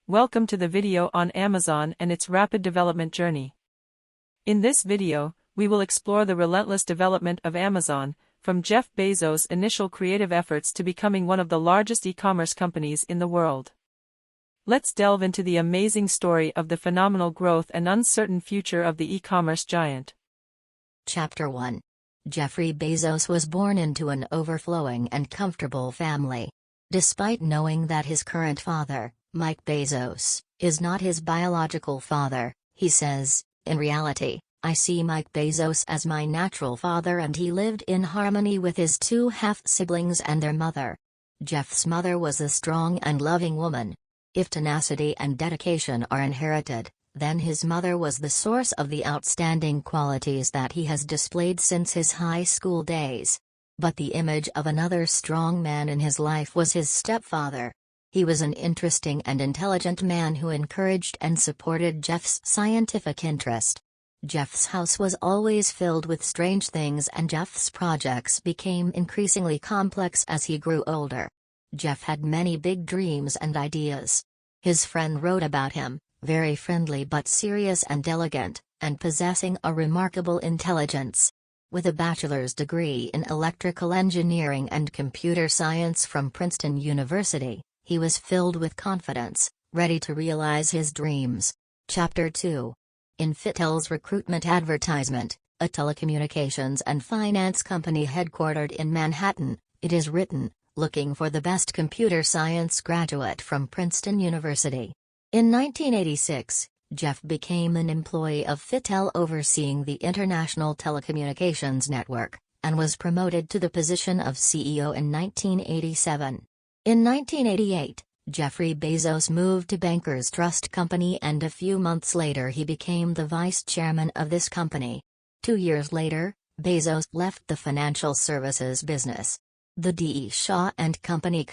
Welcome to the video on Amazon and its rapid development journey. In this video, we will explore the relentless development of Amazon, from Jeff Bezos' initial creative efforts to becoming one of the largest e-commerce companies in the world. Let's delve into the amazing story of the phenomenal growth and uncertain future of the e-commerce giant. Chapter 1. Jeffrey Bezos was born into an overflowing and comfortable family. Despite knowing that his current father, Mike Bezos, is not his biological father, he says, "In reality, I see Mike Bezos as my natural father, and he lived in harmony with his two half-siblings and their mother." Jeff's mother was a strong and loving woman. If tenacity and dedication are inherited, then his mother was the source of the outstanding qualities that he has displayed since his high school days. But the image of another strong man in his life was his stepfather. He was an interesting and intelligent man who encouraged and supported Jeff's scientific interest. Jeff's house was always filled with strange things, and Jeff's projects became increasingly complex as he grew older. Jeff had many big dreams and ideas. His friend wrote about him, very friendly but serious and elegant, and possessing a remarkable intelligence. With a bachelor's degree in electrical engineering and computer science from Princeton University, he was filled with confidence, ready to realize his dreams. Chapter 2. In Fittel's recruitment advertisement, a telecommunications and finance company headquartered in Manhattan, it is written, "Looking for the best computer science graduate from Princeton University." In 1986, Jeff became an employee of Fittel overseeing the International Telecommunications Network, and was promoted to the position of CEO in 1987. In 1988, Jeffrey Bezos moved to Bankers Trust Company, and a few months later he became the vice chairman of this company. 2 years later, Bezos left the financial services business. The D.E. Shaw and Company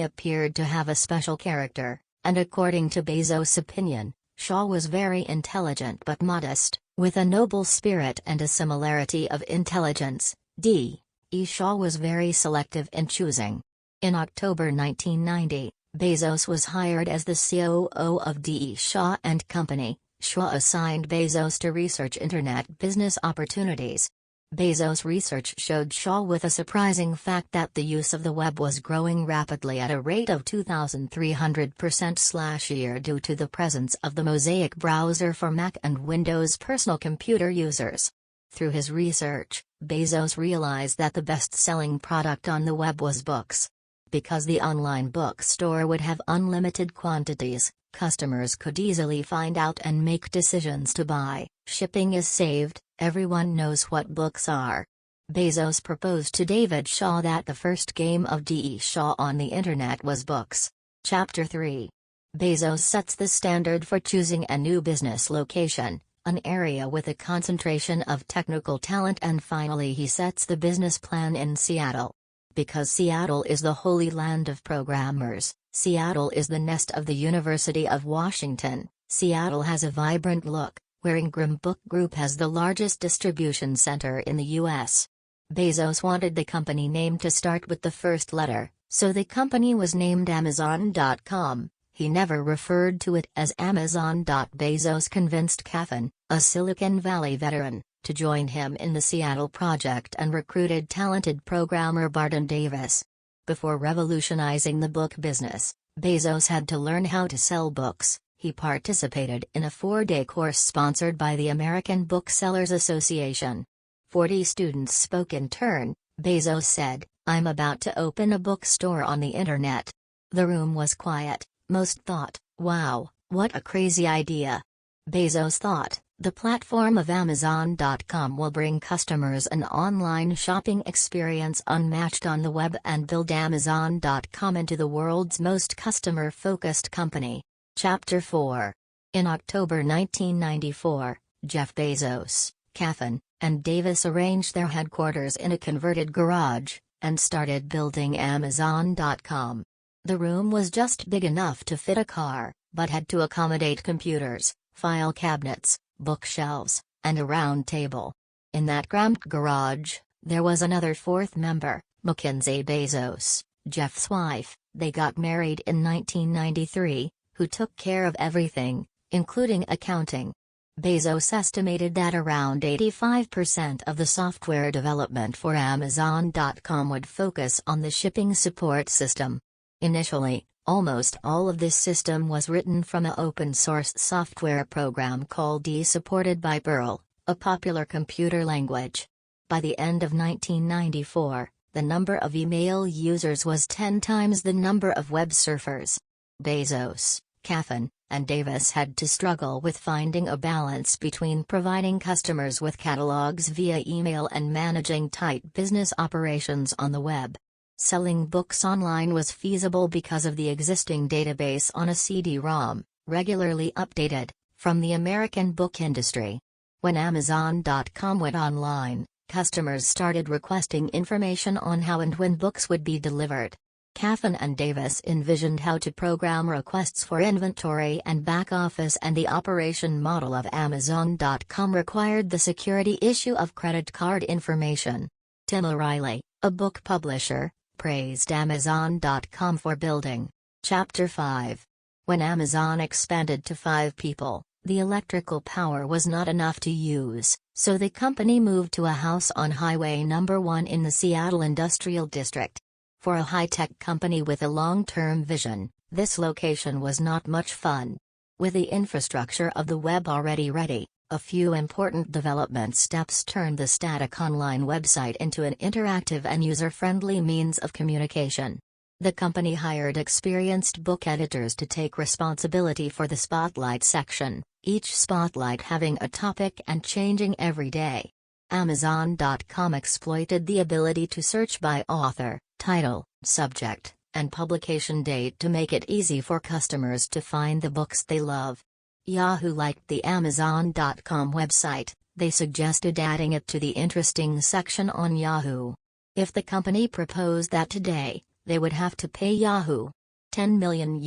appeared to have a special character, and according to Bezos' opinion, Shaw was very intelligent but modest, with a noble spirit and a similarity of intelligence. D.E. Shaw was very selective in choosing. In October 1990, Bezos was hired as the COO of D.E. Shaw and Company. Shaw assigned Bezos to research internet business opportunities. Bezos' research showed Shaw with a surprising fact that the use of the web was growing rapidly at a rate of 2,300%/year due to the presence of the Mosaic browser for Mac and Windows personal computer users. Through his research, Bezos realized that the best-selling product on the web was books. Because the online bookstore would have unlimited quantities, customers could easily find out and make decisions to buy. Shipping is saved. Everyone knows what books are. Bezos proposed to David Shaw that the first game of D.E. Shaw on the internet was books. Chapter 3. Bezos sets the standard for choosing a new business location, an area with a concentration of technical talent, and finally he sets the business plan in Seattle. Because Seattle is the holy land of programmers, Seattle is the nest of the University of Washington, Seattle has a vibrant look, where Ingram Book Group has the largest distribution center in the U.S. Bezos wanted the company name to start with the first letter, so the company was named Amazon.com. He never referred to it as Amazon. Bezos convinced Kafan, a Silicon Valley veteran, to join him in the Seattle project and recruited talented programmer Barton Davis. Before revolutionizing the book business, Bezos had to learn how to sell books. He participated in a 4-day course sponsored by the American Booksellers Association. 40 students spoke in turn. Bezos said, "I'm about to open a bookstore on the internet." The room was quiet. Most thought, "Wow, what a crazy idea." Bezos thought, "The platform of Amazon.com will bring customers an online shopping experience unmatched on the web and build Amazon.com into the world's most customer-focused company." Chapter 4. In October 1994, Jeff Bezos, Kafan, and Davis arranged their headquarters in a converted garage, and started building Amazon.com. The room was just big enough to fit a car, but had to accommodate computers, file cabinets, bookshelves, and a round table. In that cramped garage, there was another fourth member, Mackenzie Bezos, Jeff's wife. They got married in 1993. who took care of everything, including accounting. Bezos estimated that around 85% of the software development for Amazon.com would focus on the shipping support system. Initially, almost all of this system was written from an open-source software program called D supported by Perl, a popular computer language. By the end of 1994, the number of email users was 10 times the number of web surfers. Bezos, Caffin, and Davis had to struggle with finding a balance between providing customers with catalogs via email and managing tight business operations on the web. Selling books online was feasible because of the existing database on a CD-ROM, regularly updated, from the American book industry. When Amazon.com went online, customers started requesting information on how and when books would be delivered. Caffin and Davis envisioned how to program requests for inventory and back office, and the operation model of Amazon.com required the security issue of credit card information. Tim O'Reilly, a book publisher, praised Amazon.com for building. Chapter 5. When Amazon expanded to 5 people, the electrical power was not enough to use, so the company moved to a house on Highway No. 1 in the Seattle Industrial District. For a high-tech company with a long-term vision, this location was not much fun. With the infrastructure of the web already ready, a few important development steps turned the static online website into an interactive and user-friendly means of communication. The company hired experienced book editors to take responsibility for the Spotlight section, each spotlight having a topic and changing every day. Amazon.com exploited the ability to search by author, title, subject, and publication date to make it easy for customers to find the books they love. Yahoo liked the Amazon.com website. They suggested adding it to the interesting section on Yahoo. If the company proposed that today, they would have to pay Yahoo $10 million.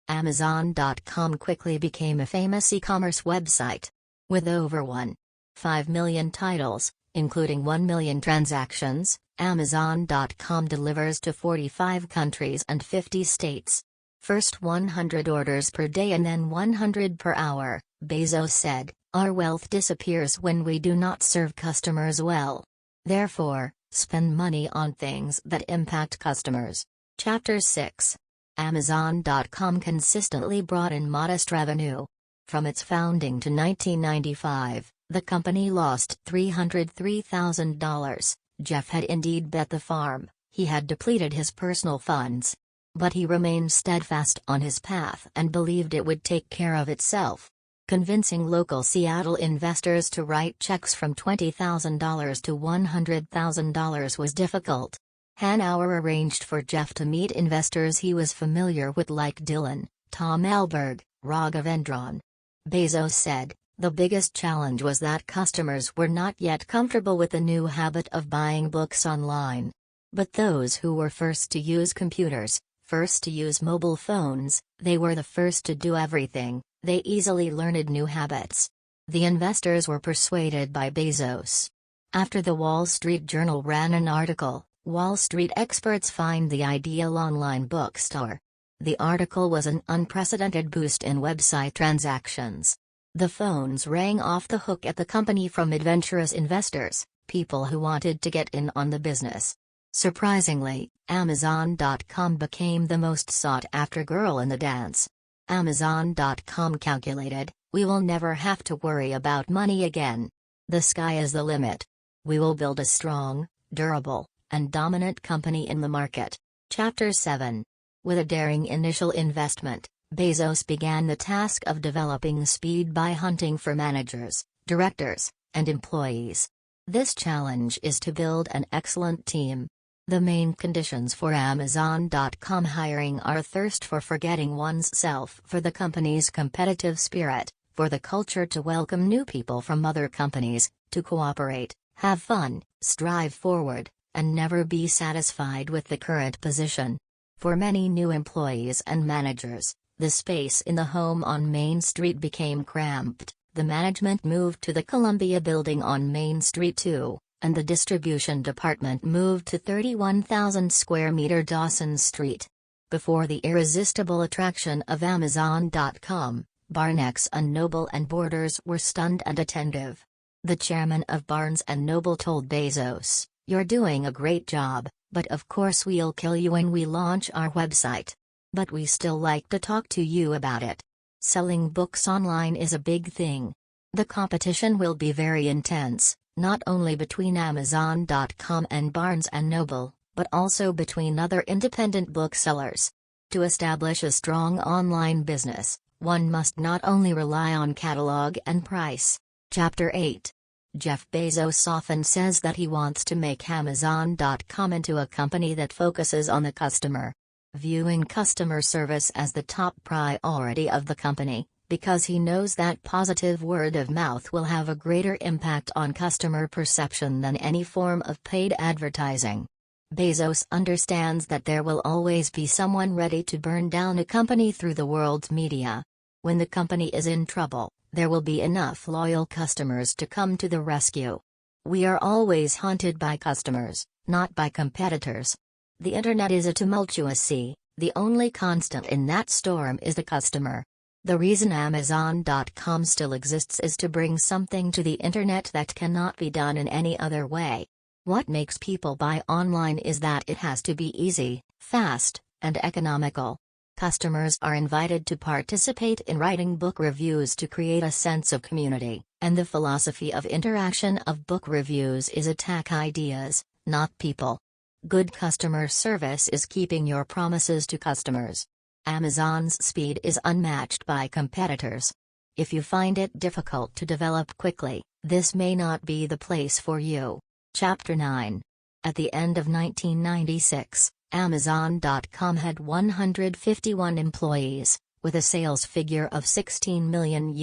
Amazon.com quickly became a famous e-commerce website. With over 1.5 million titles, including 1 million transactions, Amazon.com delivers to 45 countries and 50 states. First 100 orders per day and then 100 per hour, Bezos said, "Our wealth disappears when we do not serve customers well. Therefore, spend money on things that impact customers." Chapter 6. Amazon.com consistently brought in modest revenue. From its founding to 1995, the company lost $303,000. Jeff had indeed bet the farm, he had depleted his personal funds. But he remained steadfast on his path and believed it would take care of itself. Convincing local Seattle investors to write checks from $20,000 to $100,000 was difficult. Hanauer arranged for Jeff to meet investors he was familiar with like Dylan, Tom Alberg, Raghavendran. Bezos said, "The biggest challenge was that customers were not yet comfortable with the new habit of buying books online. But those who were first to use computers, first to use mobile phones, they were the first to do everything, they easily learned new habits." The investors were persuaded by Bezos. After the Wall Street Journal ran an article, "Wall Street Experts Find the Ideal Online Bookstore." The article was an unprecedented boost in website transactions. The phones rang off the hook at the company from adventurous investors, people who wanted to get in on the business. Surprisingly, Amazon.com became the most sought-after girl in the dance. Amazon.com calculated, "We will never have to worry about money again. The sky is the limit. We will build a strong, durable, and dominant company in the market." Chapter 7. With a daring initial investment, Bezos began the task of developing speed by hunting for managers, directors, and employees. This challenge is to build an excellent team. The main conditions for Amazon.com hiring are thirst for forgetting one's self, for the company's competitive spirit, for the culture to welcome new people from other companies, to cooperate, have fun, strive forward, and never be satisfied with the current position. For many new employees and managers, the space in the home on Main Street became cramped. The management moved to the Columbia Building on Main Street 2, and the distribution department moved to 31,000 square meter Dawson Street. Before the irresistible attraction of Amazon.com, Barnes & Noble and Borders were stunned and attentive. The chairman of Barnes & Noble told Bezos, "You're doing a great job, but of course we'll kill you when we launch our website. But we still like to talk to you about it. Selling books online is a big thing. The competition will be very intense, not only between Amazon.com and Barnes & Noble, but also between other independent booksellers. To establish a strong online business, one must not only rely on catalog and price." Chapter 8. Jeff Bezos often says that he wants to make Amazon.com into a company that focuses on the customer, viewing customer service as the top priority of the company, because he knows that positive word of mouth will have a greater impact on customer perception than any form of paid advertising. Bezos understands that there will always be someone ready to burn down a company through the world's media. When the company is in trouble, there will be enough loyal customers to come to the rescue. We are always haunted by customers, not by competitors. The internet is a tumultuous sea, the only constant in that storm is the customer. The reason Amazon.com still exists is to bring something to the internet that cannot be done in any other way. What makes people buy online is that it has to be easy, fast, and economical. Customers are invited to participate in writing book reviews to create a sense of community, and the philosophy of interaction of book reviews is attack ideas, not people. Good customer service is keeping your promises to customers. Amazon's speed is unmatched by competitors. If you find it difficult to develop quickly, this may not be the place for you. Chapter 9. At the end of 1996, Amazon.com had 151 employees, with a sales figure of $16 million,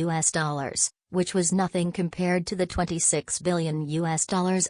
which was nothing compared to the $26 billion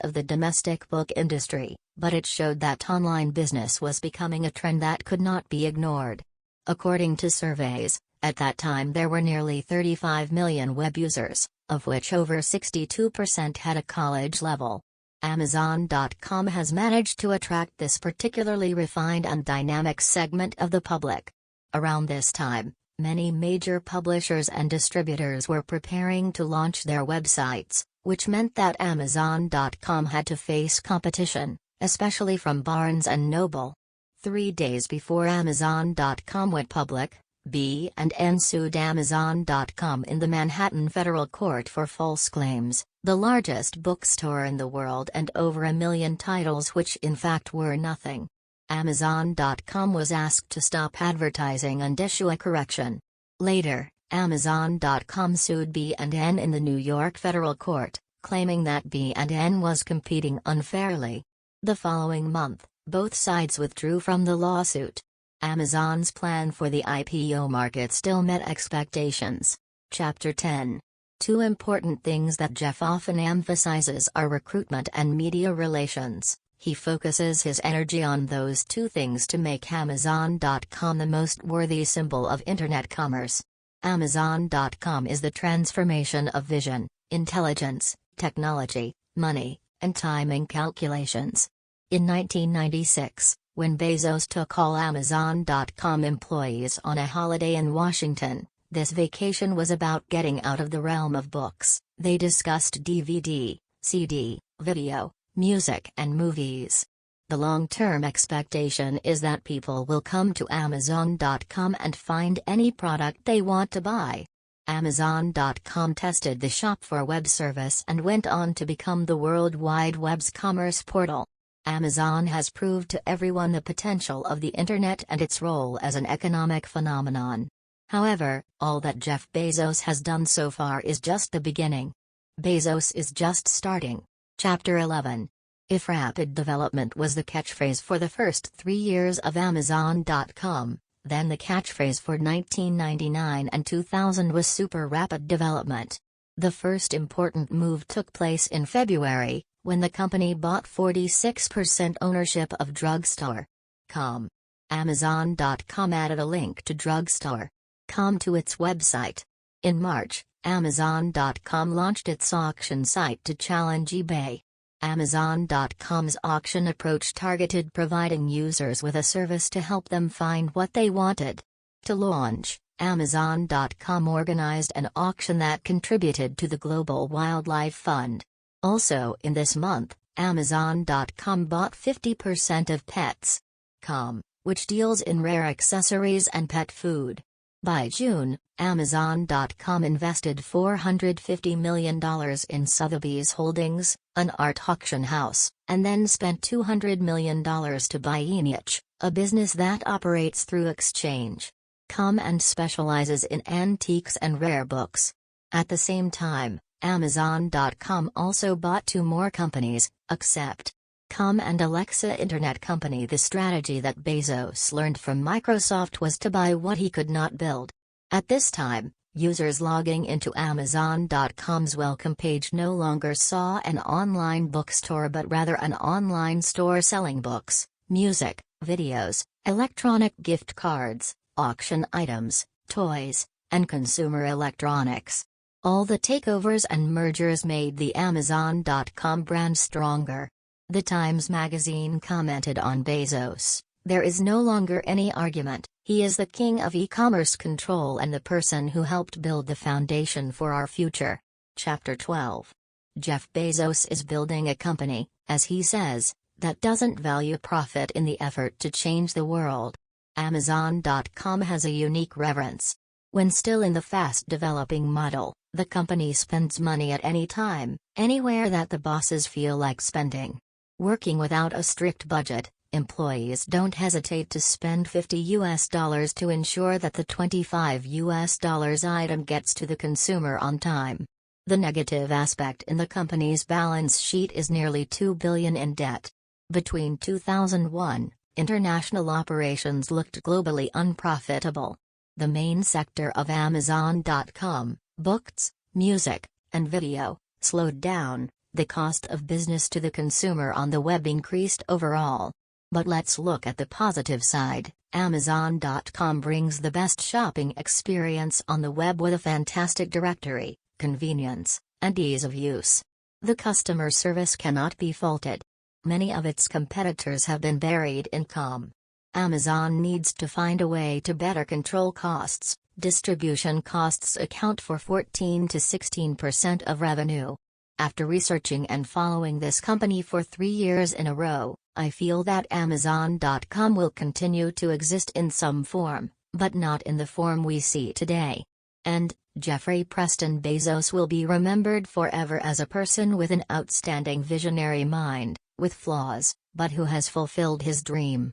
of the domestic book industry, but it showed that online business was becoming a trend that could not be ignored. According to surveys, at that time there were nearly 35 million web users, of which over 62% had a college level. Amazon.com has managed to attract this particularly refined and dynamic segment of the public. Around this time, many major publishers and distributors were preparing to launch their websites, which meant that Amazon.com had to face competition, especially from Barnes & Noble. 3 days before Amazon.com went public, B&N sued Amazon.com in the Manhattan Federal Court for false claims, the largest bookstore in the world, and over 1 million titles which in fact were nothing. Amazon.com was asked to stop advertising and issue a correction. Later, Amazon.com sued B&N in the New York Federal Court, claiming that B&N was competing unfairly. The following month, both sides withdrew from the lawsuit. Amazon's plan for the IPO market still met expectations. Chapter 10. 2 important things that Jeff often emphasizes are recruitment and media relations. He focuses his energy on those 2 things to make Amazon.com the most worthy symbol of Internet commerce. Amazon.com is the transformation of vision, intelligence, technology, money, and timing calculations. In 1996, when Bezos took all Amazon.com employees on a holiday in Washington, this vacation was about getting out of the realm of books. They discussed DVD, CD, video, music, and movies. The long-term expectation is that people will come to Amazon.com and find any product they want to buy. Amazon.com tested the Shop for Web service and went on to become the World Wide Web's commerce portal. Amazon has proved to everyone the potential of the Internet and its role as an economic phenomenon. However, all that Jeff Bezos has done so far is just the beginning. Bezos is just starting. Chapter 11. If rapid development was the catchphrase for the first 3 years of Amazon.com, then the catchphrase for 1999 and 2000 was super rapid development. The first important move took place in February, when the company bought 46% ownership of Drugstore.com. Amazon.com added a link to Drugstore.com to its website. In March, Amazon.com launched its auction site to challenge eBay. Amazon.com's auction approach targeted providing users with a service to help them find what they wanted. To launch, Amazon.com organized an auction that contributed to the Global Wildlife Fund. Also in this month, Amazon.com bought 50% of Pets.com, which deals in rare accessories and pet food. By June, Amazon.com invested $450 million in Sotheby's Holdings, an art auction house, and then spent $200 million to buy Eneach, a business that operates through Exchange.com and specializes in antiques and rare books. At the same time, Amazon.com also bought two more companies, Accept.com and Alexa Internet Company. The strategy that Bezos learned from Microsoft was to buy what he could not build. At this time, users logging into Amazon.com's welcome page no longer saw an online bookstore but rather an online store selling books, music, videos, electronic gift cards, auction items, toys, and consumer electronics. All the takeovers and mergers made the Amazon.com brand stronger. The Times magazine commented on Bezos, "There is no longer any argument, he is the king of e-commerce control and the person who helped build the foundation for our future." Chapter 12. Jeff Bezos is building a company, as he says, that doesn't value profit in the effort to change the world. Amazon.com has a unique reverence. When still in the fast-developing model, the company spends money at any time, anywhere that the bosses feel like spending. Working without a strict budget, employees don't hesitate to spend $50 to ensure that the $25 item gets to the consumer on time. The negative aspect in the company's balance sheet is nearly $2 billion in debt. Between 2001, international operations looked globally unprofitable. The main sector of Amazon.com, books, music, and video, slowed down. The cost of business to the consumer on the web increased overall. But let's look at the positive side. Amazon.com brings the best shopping experience on the web with a fantastic directory, convenience, and ease of use. The customer service cannot be faulted. Many of its competitors have been buried in com. Amazon needs to find a way to better control costs. Distribution costs account for 14 to 16% of revenue. After researching and following this company for 3 years in a row, I feel that Amazon.com will continue to exist in some form, but not in the form we see today. And, Jeffrey Preston Bezos will be remembered forever as a person with an outstanding visionary mind, with flaws, but who has fulfilled his dream.